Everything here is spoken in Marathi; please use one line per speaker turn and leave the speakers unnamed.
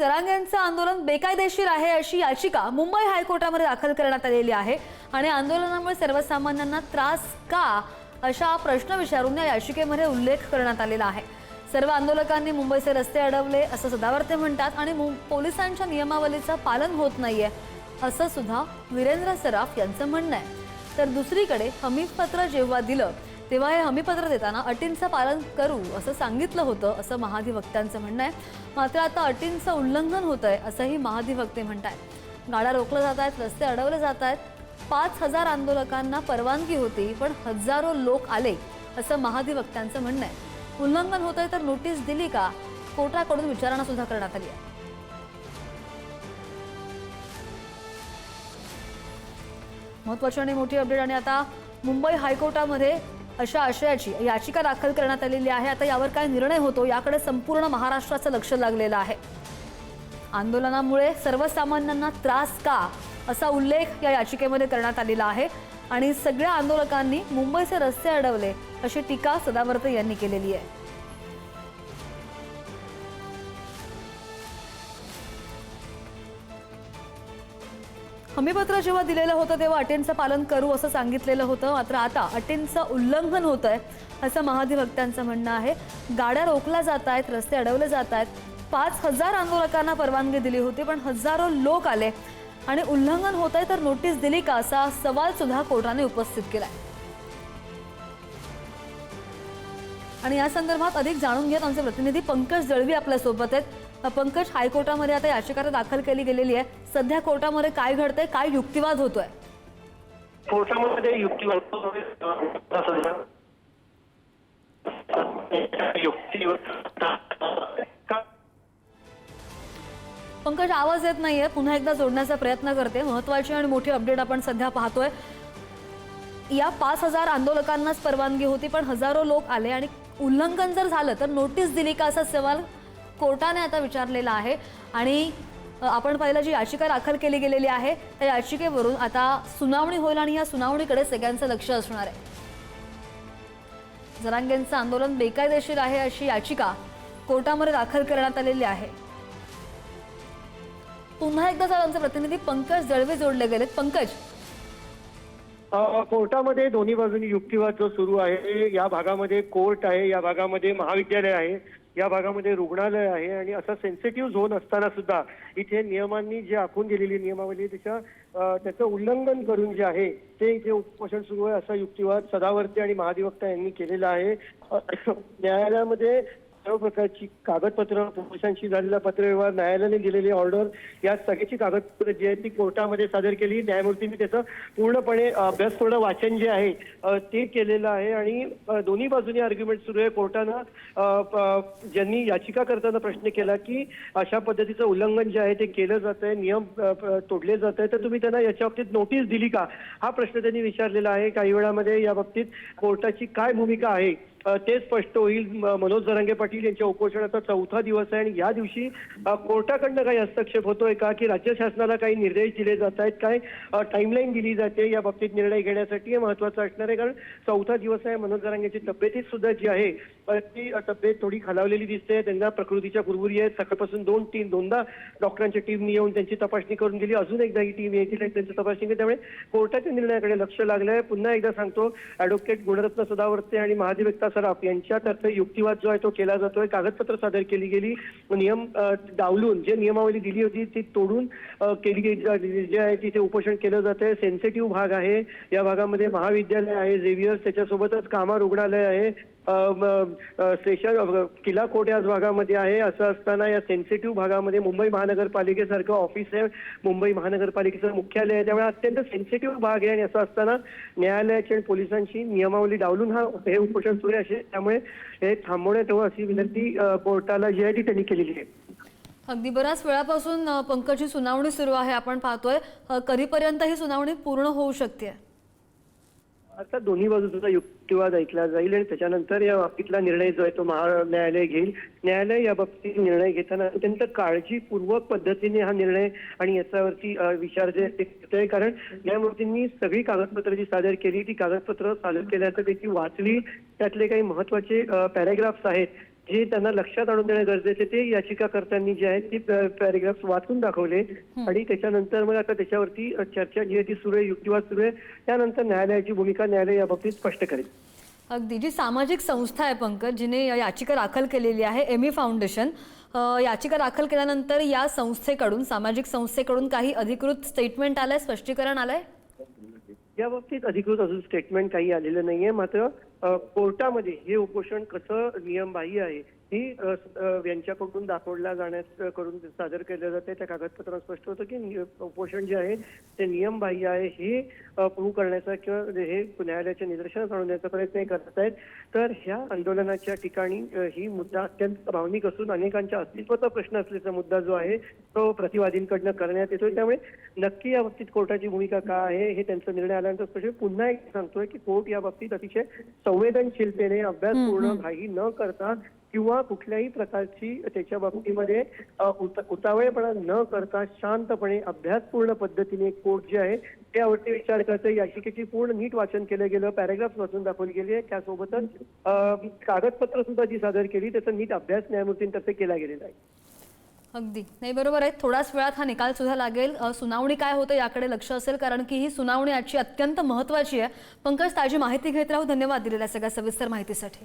जरांगे यांचं आंदोलन बेकायदेशीर आहे अशी याचिका मुंबई हायकोर्टामध्ये दाखल करण्यात आलेली आहे आणि आंदोलनामुळे सर्वसामान्यांना त्रास का अशा प्रश्न विचारून या याचिकेमध्ये उल्लेख करण्यात आलेला आहे। सर्व आंदोलकांनी मुंबईचे रस्ते अडवले असं सदावर्ते म्हणतात आणि पोलिसांच्या नियमावलीचं पालन होत नाहीये असं सुद्धा वीरेंद्र सराफ यांचं म्हणणं आहे। तर दुसरीकडे हमीपत्र जेव्हा दिलं तेव्हा हे हमीपत्र देताना अटींचं पालन करू असं सांगितलं होतं असं महाधिवक्त्यांचं म्हणणं आहे। मात्र आता अटींचं उल्लंघन होतंय असंही महाधिवक्ते म्हणतात। गाड्या रोखल्या जात आहेत, रस्ते अडवले जात आहेत। 5000 आंदोलकांना परवानगी होती पण हजारो लोक आले असं महाधिवक्त्यांचं म्हणणं आहे। उल्लंघन होतंय तर नोटीस दिली का? कोर्टाकडून विचारणा सुद्धा करण्यात आली आहे। महत्त्वाची आणि मोठी अपडेट आणि आता मुंबई हायकोर्टामध्ये अशा आशयाची याचिका दाखल करण्यात आलेली आहे। आता यावर काय निर्णय होतो याकडे संपूर्ण महाराष्ट्राचं लक्ष लागलेलं आहे। आंदोलनामुळे सर्वसामान्यांना त्रास का असा उल्लेख या याचिकेमध्ये करण्यात आलेला आहे आणि सगळ्या आंदोलकांनी मुंबईचे रस्ते अडवले अशी टीका सदावर्ते यांनी केलेली आहे। हमीपत्र जेव्हा दिलेलं होतं तेव्हा अटींचं पालन करू असं सांगितलेलं होतं, मात्र आता अटींचं उल्लंघन होतंय असं महाधिवक्त्यांचं म्हणणं आहे। गाड्या रोखल्या जात आहेत, रस्ते अडवले जात आहेत। 5000 आंदोलकांना परवानगी दिली होती पण हजारो लोक आले आणि उल्लंघन होतंय तर नोटीस दिली का असा सवाल सुद्धा कोर्टाने उपस्थित केलाय। आणि या संदर्भात अधिक जाणून घेत आमचे प्रतिनिधी पंकज दळवी आपल्या सोबत आहेत। पंकज, हायकोर्टामध्ये आता याचिका दाखल केली गेलेली आहे। सध्या कोर्टामध्ये काय घडतंय, काय युक्तिवाद होतोय?
कोर्टामध्ये युक्तिवाद
पंकज, आवाज येत नाहीये, पुन्हा एकदा जोडण्याचा प्रयत्न करते। महत्त्वाची आणि मोठी अपडेट आपण सध्या पाहतोय। या 5000 आंदोलकांनाच परवानगी होती पण हजारो लोक आले आणि उल्लंघन जर झालं तर नोटीस दिली का असा सवाल कोर्टाने आता विचारलेला आहे। आणि आपण पहिला जी याचिका दाखल केली गेलेली आहे त्या याचिकेवरून आता सुनावणी होईल आणि या सुनावणीकडे सगळ्यांचं लक्ष असणार आहे। जरांगेंचं आंदोलन बेकायदेशीर आहे अशी याचिका कोर्टामध्ये दाखल करण्यात आलेली आहे। पुन्हा एकदा आमचे प्रतिनिधी पंकज दळवे जोडले गेलेत। पंकज,
कोर्टामध्ये दोन्ही बाजूनी युक्तिवाद जो सुरू आहे, या भागामध्ये कोर्ट आहे, या भागामध्ये महाविद्यालय आहे, या भागामध्ये रुग्णालय आहे आणि असा सेन्सिटिव्ह झोन असताना सुद्धा इथे नियमांनी जे आखून दिलेली नियमावली त्याचं उल्लंघन करून जे आहे ते इथे उपोषण सुरू आहे असा युक्तिवाद सदावर्ते आणि महाधिवक्ता यांनी केलेला आहे। न्यायालयामध्ये सर्व प्रकारची कागदपत्र, पोलिसांशी झालेला पत्रव्यवहार, न्यायालयाने दिलेली ऑर्डर, या सगळ्याची कागदपत्र जी आहेत ती कोर्टामध्ये सादर केली। न्यायमूर्तींनी त्याचं पूर्णपणे अभ्यासपूर्ण वाचन जे आहे ते केलेलं आहे आणि दोन्ही बाजूनी आर्ग्युमेंट सुरू आहे। कोर्टानं ज्यांनी याचिका करताना प्रश्न केला की अशा पद्धतीचं उल्लंघन जे आहे ते केलं जात आहे, नियम तोडले जात आहे, तर तुम्ही त्यांना याच्या बाबतीत नोटीस दिली का, हा प्रश्न त्यांनी विचारलेला आहे। काही वेळामध्ये या बाबतीत कोर्टाची काय भूमिका आहे ते स्पष्ट होईल। मनोज जरांगे पाटील यांच्या उपोषणाचा 4था दिवस आहे आणि या दिवशी कोर्टाकडनं काही हस्तक्षेप होतोय का, की राज्य शासनाला काही निर्देश दिले जात आहेत, काय टाइमलाईन दिली जाते या बाबतीत निर्णय घेण्यासाठी, हे महत्त्वाचं असणार आहे। कारण 4था दिवस आहे, मनोज जरांगेची तब्येतीत सुद्धा जी आहे ती तब्येत थोडी खालावलेली दिसते, त्यांना प्रकृतीच्या कुरबुरी आहेत। सकाळपासून दोनदा डॉक्टरांची टीमनी येऊन त्यांची तपासणी करून दिली, अजून एकदा ही टीम येईल त्यांची तपासणी केली, त्यामुळे कोर्टाच्या निर्णयाकडे लक्ष लागलंय। पुन्हा एकदा सांगतो, ॲडव्होकेट गुणरत्न सदावर्ते आणि महाधिवक्ता सराफ यांच्यातर्फे युक्तिवाद जो आहे तो केला जातोय। कागदपत्र सादर केली गेली, नियम डावलून जे नियमावली दिली होती ती तोडून केली गेली जे आहे तिथे उपोषण केलं जात आहे। सेन्सिटिव्ह भाग आहे, या भागामध्ये महाविद्यालय आहे, झेवियर्स, त्याच्यासोबतच कामा रुग्णालय आहे, स्टेशन किला कोट या भागामध्ये आहे। असं असताना या सेन्सिटिव्ह भागामध्ये मुंबई महानगरपालिकेसारखं ऑफिस आहे, मुंबई महानगरपालिकेचं मुख्यालय आहे, त्यामुळे अत्यंत सेन्सिटिव्ह भाग आहे आणि असं असताना न्यायालयाची आणि पोलिसांची नियमावली डावलून हे उपोषण सुरू आहे, त्यामुळे हे थांबवण्यात यावं अशी विनंती कोर्टाला जी आहे ती त्यांनी केलेली आहे।
अगदी बऱ्याच वेळापासून पंकजची सुनावणी सुरू आहे, आपण पाहतोय। कधीपर्यंत ही सुनावणी पूर्ण होऊ शकते?
आता दोन्ही बाजूचा युक्तिवाद ऐकला जाईल आणि त्याच्यानंतर या बाबतीतला निर्णय जो आहे तो न्यायालय घेईल। न्यायालय या बाबतीत निर्णय घेताना अत्यंत काळजीपूर्वक पद्धतीने हा निर्णय आणि याच्यावरती विचार जे करतोय, कारण न्यायमूर्तींनी सगळी कागदपत्र जी सादर केली ती कागदपत्र सादर केल्यानंतर त्याची वाचली, त्यातले काही महत्वाचे पॅराग्राफ्स आहेत जे त्यांना लक्षात आणून देणं गरजेचे ते याचिकाकर्त्यांनी जे आहेत ती पॅरेग्राफ्स वाचून दाखवले आणि त्याच्यानंतर मग आता त्याच्यावरती चर्चा जी आहे ती सुरू आहे, युक्तिवाद सुरू आहे. त्यानंतर न्यायालयाची भूमिका न्यायालय या बाबतीत स्पष्ट करेल.
अगदी जी सामाजिक संस्था आहे पंकज, जिने याचिका दाखल केलेली आहे, एमी फाउंडेशन, याचिका दाखल केल्यानंतर या संस्थेकडून, सामाजिक संस्थेकडून काही अधिकृत स्टेटमेंट आलंय, स्पष्टीकरण आलंय?
या बाबतीत अधिकृत अजून स्टेटमेंट काही आलेलं नाहीये. मात्र कोर्टामध्ये हे उपोषण कसं नियमबाह्य आहे ही यांच्याकडून दाखवला जाण्यास करून सादर केलं जाते. त्या कागदपत्रात स्पष्ट होतं की उपोषण जे आहे ते नियमबाह्य आहे हे प्रूव्ह करण्याचा किंवा हे न्यायालयाच्या निदर्शनास आणण्याचा प्रयत्न करत आहेत. तर ह्या आंदोलनाच्या ठिकाणी ही मुद्दा अत्यंत भावनिक असून अनेकांच्या अस्तित्वाचा प्रश्न असल्याचा मुद्दा जो आहे तो प्रतिवादींकडनं करण्यात येतोय. त्यामुळे नक्की या बाबतीत कोर्टाची भूमिका काय आहे हे त्यांचा निर्णय आल्यानंतर स्पष्ट. पुन्हा एक सांगतोय की कोर्ट या बाबतीत अतिशय संवेदनशीलतेने अभ्यासपूर्ण घाई न करता किंवा कुठल्याही प्रकारची त्याच्या बाबतीमध्ये उतावळेपणा न करता शांतपणे अभ्यासपूर्ण पद्धतीने कोर्ट जे आहे त्यावरती विचार करते. याचिकेची पूर्ण नीट वाचन केलं गेलं, पॅराग्राफ वाचून दाखवली गेली आहे. त्यासोबतच कागदपत्र सुद्धा जी सादर केली त्याचा नीट अभ्यास न्यायमूर्तींतर्फे केला गेलेला आहे.
अगदी नाही, बरोबर आहे. थोड्याच वेळात हा निकाल सुद्धा लागेल. सुनावणी काय होतं याकडे लक्ष असेल, कारण की ही सुनावणी आजची अत्यंत महत्त्वाची आहे. पंकज, ताजी माहिती घेत राहू. धन्यवाद दिलेल्या सगळ्या सविस्तर माहितीसाठी.